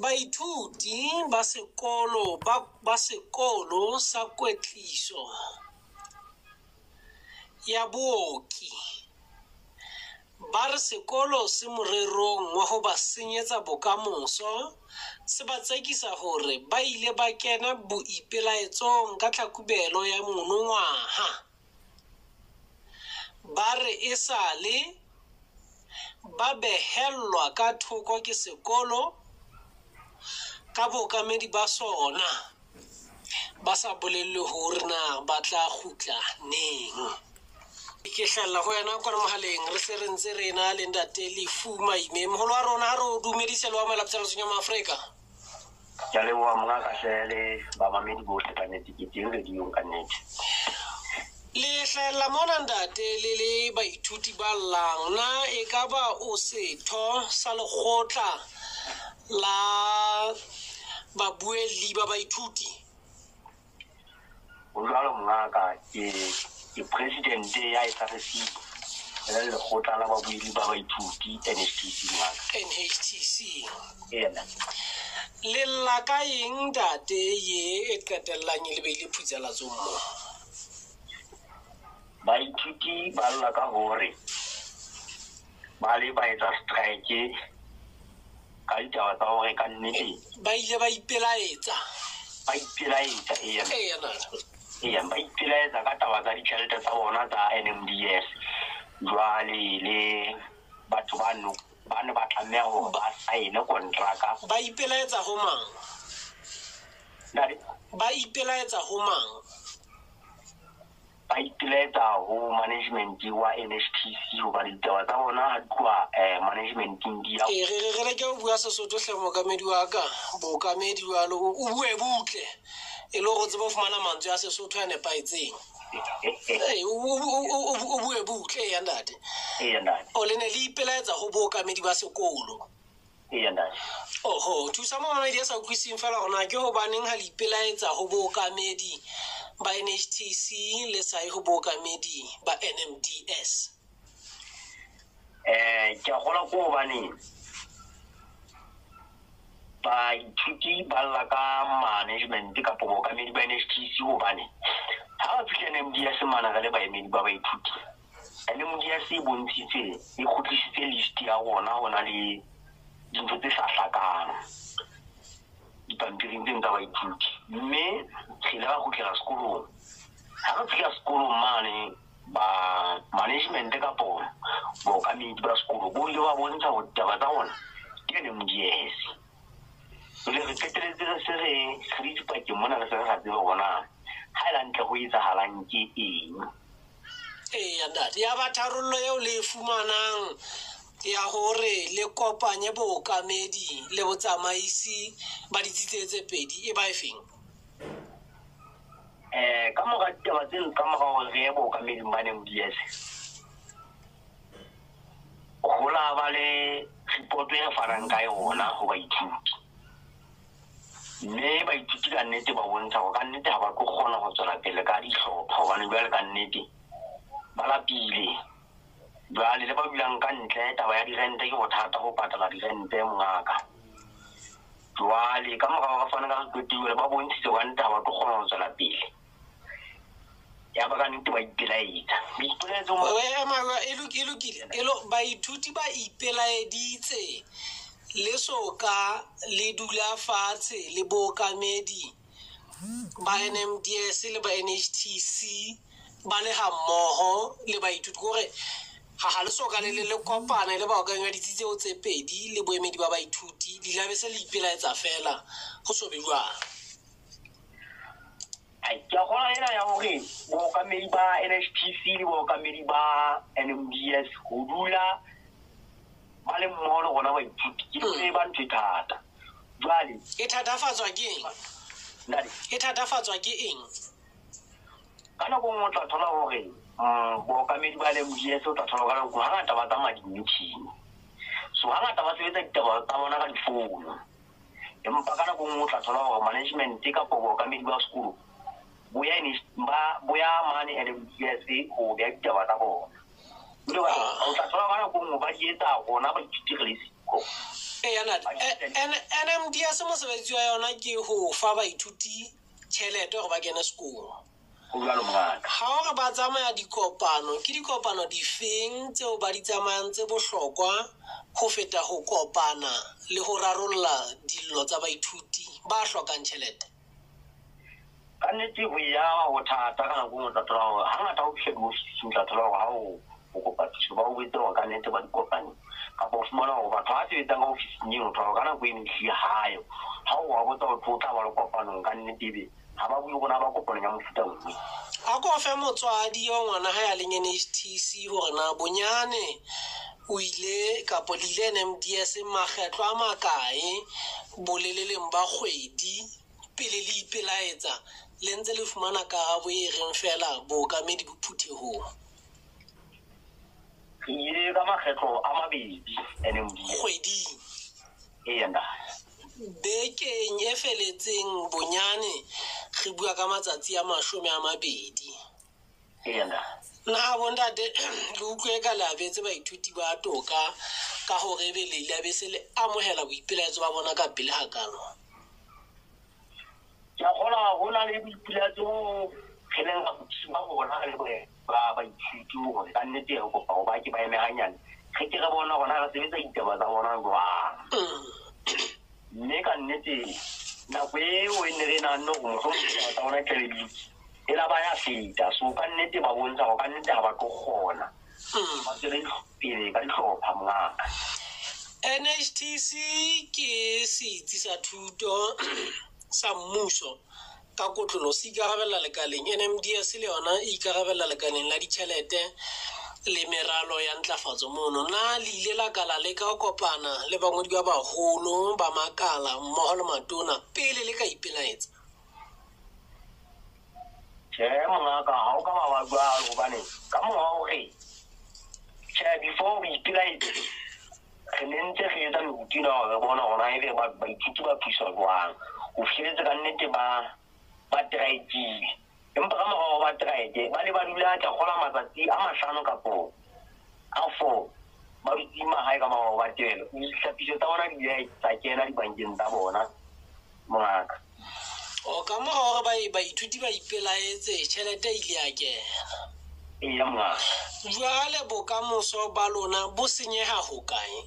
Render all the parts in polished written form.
baithuti ba sekolo sa kwetliso ya booki ba re sekolo se morerong wa ho ba senyetsa bokamoso se ba tsekisa hore ba ile ba kena boipelaetsong ka tlhakubelo ya monongwaha. Ba re esale ba behellwa ka thoko ke sekolo ka bookamedi ba sona ba sa bolelle hore na ba tla kgutla neng. Ke hlalla ho yena kwa mohaleng re se re ntse re na le ntate Lefu Maime moholo wa rona ha re dumedise le wa malapetsana tsenya ma Afrika. Ya le wa mga kahlele ba mamedi bohle ka nnete ke teng radio ka nnete. Le hlalla mona ntate le baithuti ba llang na e ka ba o setho sa lekgotla la babuelli ba baithuti? O jwalo mongaka ke president ya SRC le lekgotla la babuelli ba baithuti NHTC ngaka. NHTC. Ena. Le la ka eng ntate ye e qetellang le be le phutsela tsommo? Baithuti ba lla ka hore ba le ba etsa strike ka ditaba tsa hore ka nnete ba ile ba ipelaetsa ba ipelaetsa ka taba tsa ditjhelete tsa bona tsa NMDS. Jwale le batho ba ne ba tlameha hore ba saene kontraka. Ba ipelaetsa ho mang? Ba ipelaetsa ho mang? Ba ipelaetsa ho management wa NHTC ho ba ditaba tsa bona ha tloa managementing di ya. Re re ke o bua Sesotho hle mokamedi wa ka bookamedi wa lo o bue butle e le go tseba ho fumana mantswe ya Sesotho a nepaetseng. O bue butle ya ntate. O le ne le ipelaetsa ho bookamedi ba sekolo. Oho, thusa mamedi ya sa utlwising fela gona ke hobaneng ha le ipelaetsa ho bookamedi ba NHTC le sa ho bookamedi ba NMDS? Ke a gola ko hobane baithuti ba lla ka management ka bookamedi ba NHTC hobane ha ba fihla NMDS mana ka le baemedi ba baithuti. NMDS e bontshitse e khutlisitse list ya ona le dintho tse sa hlakana dipampiring tsa baithuti, mme khile ba khutlela sekolong. Ha re fihla sekolong mane ba management ka bona bookamedi ba sekolo bo ile ba bontsha hore taba tsa bona ke NMDS. Le re qeteletse se re dipakeng mona re se re tseba bona ha ela ntle ho etsahalang ke eng. Ya ntate ya ba tharollo eo le fumanang ya hore le kopanye bookamedi le botsamaisi ba ditsitse tse pedi e ba efeng? Ka mora taba tseno ka mora hore re bookamedi ba NMDS ho la ba le report e fanang ka yona ho baithuti, mme baithuti ka nnete ba bontsha hore ka nnete ha ba tlo kgona ho tswela pele ka dihlopha hobane jwale ka nnete ba lapile. Jwale le ba bilang ka ntle taba ya dirente ke bothata ho patala dirente mongaka. Jwale ka mora ba fana ka report ba bontshitse ka nnete ha ba tlo kgona ho tswela pele. Ya ba ka nnete ba ipelaetsa baithuti ba ipelaeditse le soka le dula fatshe le bookamedi ba NMDS le ba NHTC ba le ha mmoho le baithuti gore ha le soka le kopana le baokanya ditsitseo tse pedi le boemedi ba baithuti di labe se le ipelaetsa fela go so be jwang? Ke a gola ena ya hore bookamedi ba NHTC le bookamedi ba NMDS ho dula ba le mmoho le gona baithuti ke se ba ntho thata. Jwale e thatafatswa ke eng? E thatafatswa ke eng? Ka nako nngwe o tla thola hore bookamedi ba NMDS o tla thola ka nako hangata ba tsamaya di-meeting, so hangata ba sebetsa ditaba tsa bona ka difounu. Empa ka nako nngwe o tla thola hore management ka bookamedi ba sekolo boya mane NMDS ho ya ditaba tsa bona. O tla thola ka nako nngwe ba di etsa gona ba ithuti re le siko NMDS mosebetsi wa yona ke ho fa baithuti tšhelete gore ba kene sekolo. Ha o re ba tsamaya dikopano, ke dikopano di feng tseo ba di tsamayang tse bohlokwa ho feta ho kopana le ho rarolla dillo tsa baithuti ba hlokang tšhelete? Ka nnete ho ya ho thata ka nako tsa tloga hangata o fihle di tla tloga ha o kopa thuso ba o betse go ka nnete ba dikopane ka bo fumana go batho ha se betsang go finyeng tloga ka nako e ntsi hayo ha o wa botsa go tla ba le kopano ka nnete be ha ba bue gona ba kopana ya mofuta mongwe. A ko fe motswadi yo ngwana ha ya leng NHTC hore na bonyane o ile ka polile NMDS makgetlo a makae boleleleng ba kgwedi pele le ipelaetsa le ntse le fumana karabo e reng fela bookamedi bophuthehong? Ke ile ka makgetlo a mabedi NMDS kgweding. Nda Bekeng e feletseng bonyane re bua ka matsatsi a 20. Nda na bontate le utlwe ka labetse baithuti ba toka ka hore be le ile be se le amohela boipelaetso ba bona ka pele hakalo? ya gola hona le boipelaetso kheleng ba bona le ba baithuti go ka nnete go kopa go ba ke ba eme hanyane ge ke re bona gona re sebetsa ditaba tsa bona jwang. Mme ka nnete nako eo e ne re na no go mohlomong tsa bona tleleditse e la ba ya feta so ka nnete ba bontsha go ka nnete ga ba tlo kgona ba tsere pele ka dihlopha mongaka. NHTC ke setsi sa thuto sa mmuso ka kotlolo se ikarabella lekaleng. NMDS le yona e ikarabella lekaleng la ditšhelete le meralo ya ntlafatso mono. Na le ile la kala le ka kopana le bangwedi ba bagolo ba makala mmogo le matona pele le ka ipelaetsa? Mongaka ha o ka ba jwalo gobane ka moga gore before we ipelaetsa re ne ntse re etsa meutina gore bona gona ebe baithuti ba thusa jwang go fihleletse ka nnete ba traetile. Empa ka morago ba traete ba le ba dula ka gola matsatsi a 5 kapo a 4 ba dutse magae ka morago ba telo ditlhapiso tsa bona di tsa kena dibankeng tsa bona mongaka. O ka morago gore baithuti ba ipelaetse tšhelete e ile ya kena? Mongaka. Jwale bokamoso ba lona bo senyega ho kae?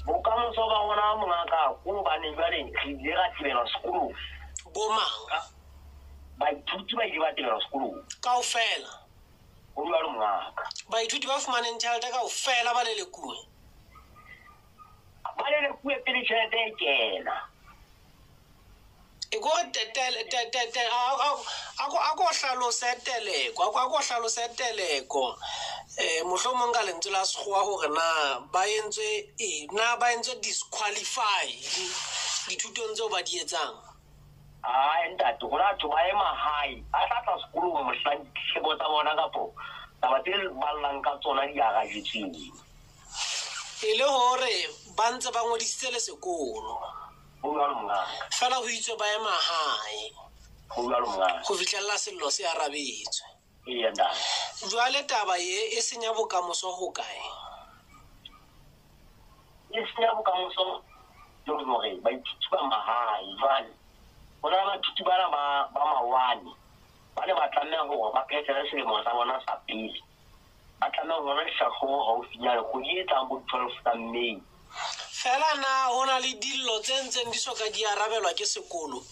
Bokamoso ba bona mongaka ko bane jwale re ile ra tebelwa sekolong. Bo mang? Baithuti ba ile ba tebelwa sekolong kaofela? o jwalo mongaka. Baithuti ba fumaneng tšhelete kaofela ba lelekuwe? Ba lelekuwe pele tšhelete e kena. E go tetele ako hlalose teleko mohlomong ka lentswe la sekgowa hore na ba entswe disqualify dithutong tseo ba di etsang? Ntate go la batho ba ema hae a tlatla sekolong mohlang ditlhebo tsa bona kapo taba tse ballang ka tsona di agajetseng e le hore ba ntse ba ngodisitse le sekolo fela ho itswe ba ema hae go fitlhella sello se arabetswe. Jwale taba e senya bokamoso ho kae? E senya bokamoso gore baithuti ba mahae jwale go na baithuti bana ba mawane ba le ba tlameha gore ba phethele selemo sa bona sa pele ba tlameha gore ditlhatlhobo gaufinyana kgwedi e tlang bo 12 tsa Mei. Fela na ho na le dillo tse ntseng di soka di arabelwa ke sekolo?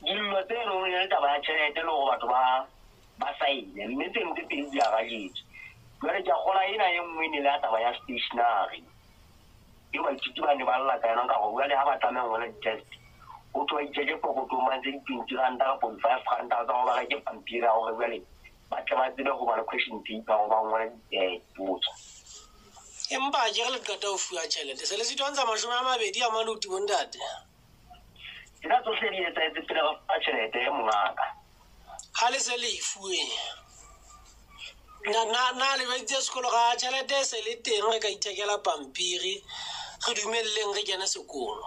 Dillo tse no le taba ya tšhelete le gore batho ba saile mme tse ntse pedi di agajetswe. Jwale ke gola ena e nngwe ne le taba ya stationary e baithuti ba ne ba lla ka yona ka go jwale ha ba tlameha ngwala di-test o tlo itšheke pokotong ba ntse di-20 ka 45 tsa go ba reke pampiri a gore jwale ba tle ba tsebe go ba le question paper go ba ngwala dipotso. Empa ke re le qeta ho fuwa tšhelete se le se twantsha 20 a maluti bontate? Dina tsohle di etsahetse pele ga fa tšhelete mongaka ha le se le ifuwe na le betsa sekolo ga tšhelete se le teng re ka ithekela pampiri re dumelleng re kena sekolo?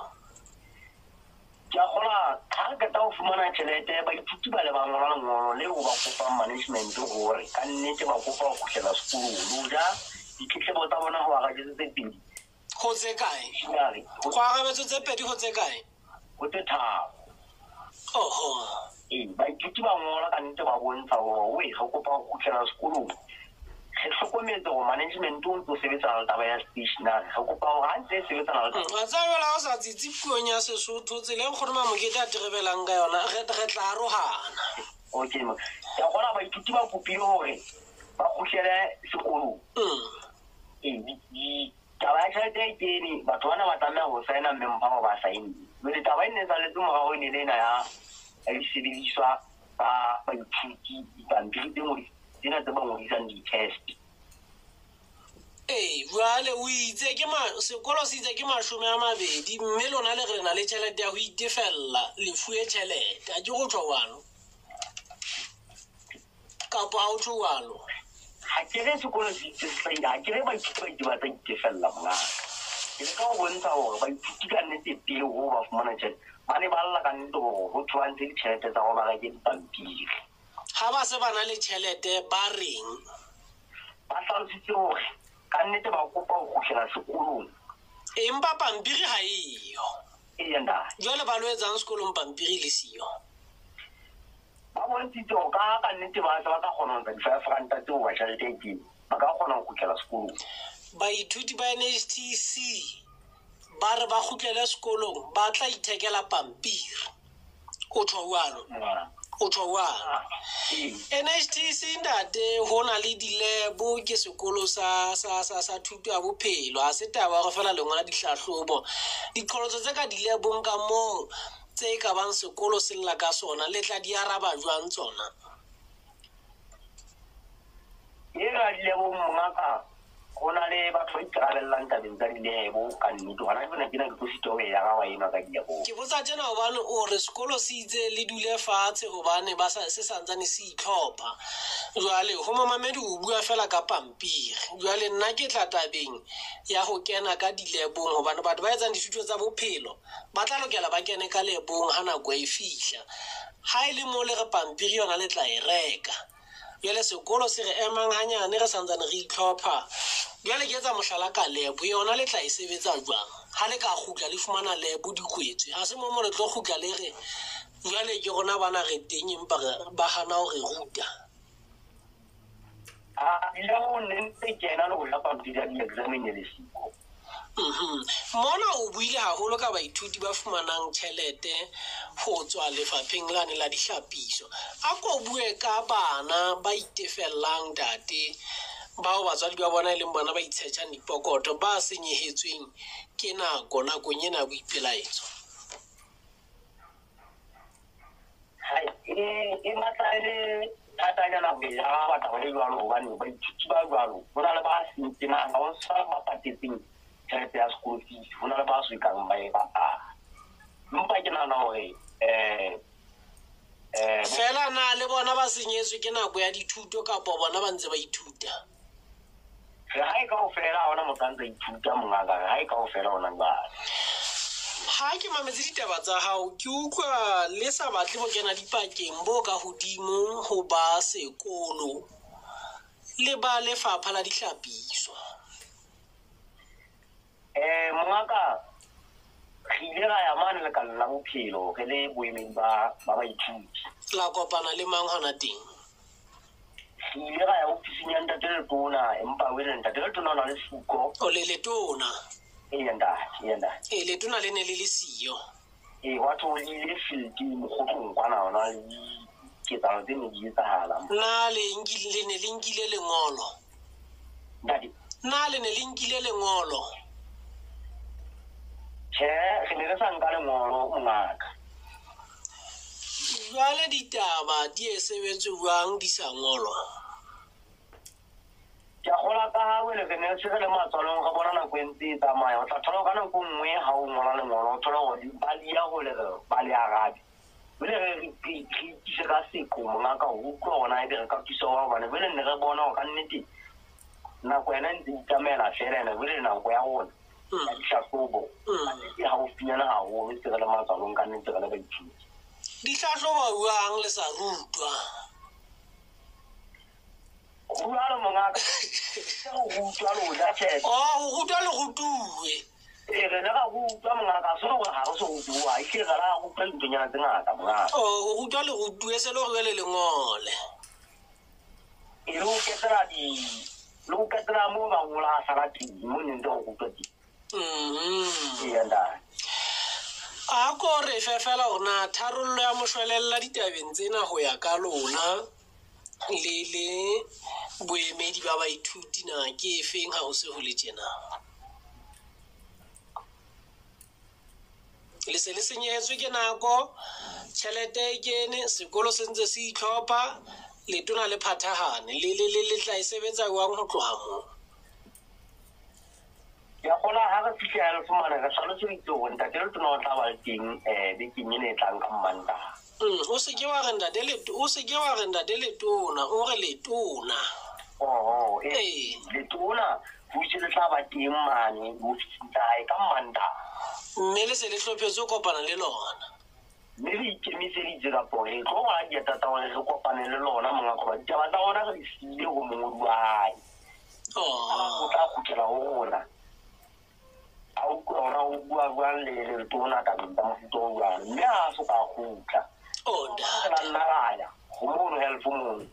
ya gola ka ka ta o fumana tšhelete ba ithuti ba le ba ngola ngolo le go ba kopa management gore ka nnete ba kopa go khela sekolo ja ditletlebo tsa bona go aga tse pedi go tse kae go aga tse pedi go tse kae go tse tharo oho ba ithuti ba ngola ka nnete ba bontsha gore we go kopa go khela sekolo se hlokometse go management o ntse sebetsa le taba ya stationary go kopa go ha ntse sebetsa le a tsabela go sa tsitsi puong ya Sesotho tseleng gore mamokete a direbelang ka yona re tla arogana okay ma ya gona ba ithuti ba kopile gore ba khutlele sekolo taba ya tšhelete ke ene batho bana ba tlameha go saena memphao ba saene le taba ene sa letse morago ene le ena ya disebediswa ba ithuti dipampiri tse mo dina tse ba ngodisang di-test jwale o itse ke sekolo se itse ke 20 mme lona le re na le tšhelete ya go itefelela lefue tšhelete a ke go tšwa walo kapo a o tšwa walo ga ke re sekolo se itse sesaida ga ke re ba ithuti ba tsa itefelela mongaka ke le ka go bontsha gore ba ithuti ka nnete pele go ba fumana tšhelete ba ne ba lla ka nnete gore go tshwantse ditšhelete tsa go ba reke dipampiri ga ba se ba na le tšhelete ba reng ba hlalositse gore ka nnete ba kopa go khutlela sekolong empa pampiri ga eyo jwale ba lo etsang sekolong pampiri le siyo ba bontshitse go ka nnete ba ka kgona go tsa di-5 ranta tseo ba tšhelete e kene ba ka kgona go khutlela sekolong baithuti ba NHTC ba re ba khutlele sekolong ba tla ithekela pampiri o tšwa NHTC ntate go na le dilebo ke sekolo sa thuto ya bophelo a se taba go fela lengwana dihlahlobo diqholotso tse ka dilebong ka mo tse ka bang sekolo se lla ka sona le tla di araba jwang tsona ga dilebo mongaka go na le batho ba ikarabellang tabeng tsa dilebo ka nnete gona bona ke na ke tlositse ya ga wa ena ka dilebo ke botsa tjena gobane o re sekolo se itse le dule fatshe gobane se santsane se itlhopha jwale go mamamedi o bua fela ka pampiri jwale nna ke tla tabeng ya go kena ka dilebong gobane batho ba etsang dithuto tsa bophelo ba tla lokela ba kene ka lebong ga nako e fihla ha e le mo le re pampiri yona le tla e reka jwale sekolo se re emang hanyane re santsane re itlhopha jwale ke etsa mohlala ka lebo yona le tla e sebetsa jwang ha le ka khutla le fumana lebo dikwetswe ha se mo le tlo khutla le re jwale ke gona bana re teng empa ba hana go re ruta ile go nne kena le go la pampiri ya di-examen le siko mona o buile haholo ka baithuti ba fumanang tšhelete go tswa lefapheng lane la dihlapiso a ko bue ka bana ba itefellang tate bao batswadi ba bona e leng bona ba itshetšang dipokoto ba senyehetsweng ke nakong ena boipelaetso e matlaele thatanyana go ya ga batho ba le jalo gobane baithuti ba jalo go na le ba sentsena ga go sa ba patetseng tšhelete ya school fees go na le ba swekang ba e patala mpa ke nagana gore fela na le bona ba senyetswe ke nako ya dithuto kapo bona ba ntse ba ithuta ga e ka go fela gona motho a ntse ithuta mongaka ga e ka go fela gona jalo ha ke mametse ditaba tsa hao ke utlwa le sa batle go kena dipakeng bo ka hodimo go ba sekolo le ba lefapha la dihlapiswa mongaka re ile ga ya mane lekala la bophelo re le boemedi ba baithuti la kopana le mang hona teng re ile ga ya ofising ya ntate letona empa wele ntate letona o na le suko o le letona letona le ne le le siyo watho o ile field mogotlong kwana ona le diketsano tse ne di etsagala na le ne le nkile lengolo na le ne le nkile lengolo re ne re sa nka lengolo mongaka jwale ditaba di e sebetse jwang di sa ngolwa ke a gola ka ga wele re ne se re le matswalong ga bona nako e ntse e tsamaya o tla thola ka nako nngwe ga o ngola lengolo o thola gore ba lia go le ba le agabi wele re itise ka seko mongaka o utlwa gona ebe re ka thusa wa gobane wele ne re bona go ka nnete nako ena ntse itsamaela fela ene wele nako ya gona ya ditlhahlobo ke haufinyana haholo tse re le matsalong ka nnete re le baithuti. Ditlhahlobo buang le sa rutwa. Rutwa mongaka go rutwa lo ja tšhelete. Go rutwa le go tuwe. Re le ga rutwa mongaka se gore ga re se rutwa e ke ra go tla ntonyana tse ngata mongaka. Go rutwa le go tuwe se le go le lengole. E lo ketela mo ba ngola sala teng mo neng go rutwa teng. A ko re fefela ona tharollo ya moshwelella ditabeng tsena go ya ka lona le boemedi ba baithuti na ke efeng ha go se go le tjena? Le se le senyehetswe ke nako, tšhelete e kene, sekolo se ntse se itlhopha, letona le phathagane le tla e sebetsa jwang go tloga moo? Ya gona ha re fihla le fumana re tshwanetse re itse gore ntate le tona o tla ba le teng bekeng ene e tlang ka Mantaha. O se ke wa re ntate letona, o re letona. Letona go itse le tla ba teng mane mo fitlae ka Mantaha. Mme le se le hlophetse kopana le lona. Mme re ikemiseditse ka gore re tlo ga dieta tsa gore re kopane le lona mongaka ba ditaba tsa gona re di siile go mongodi wa hae. O tla kgutlela go rona. A o kgona go bua le letona tabeng tsa mofuta o jwalo mme a se ka gutla. Ra nna raya go mono help mono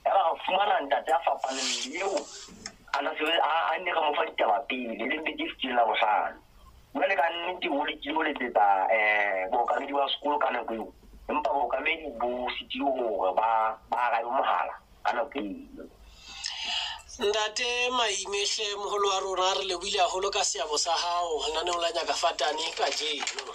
ya ra fumana ntate a fapaneng eo a ne ka mo fa ditaba pele le mbedi fitile la bohlano. Jwale ka nnete o letsetsa bookamedi ba sekolo ka nako eo empa bookamedi bo sitile gore ba arabe mohala ka nako eo. Ntate Maime hle moholo wa rona re lebohile haholo ka seabo sa hao lenaneong la Nyakafatane ka jeno.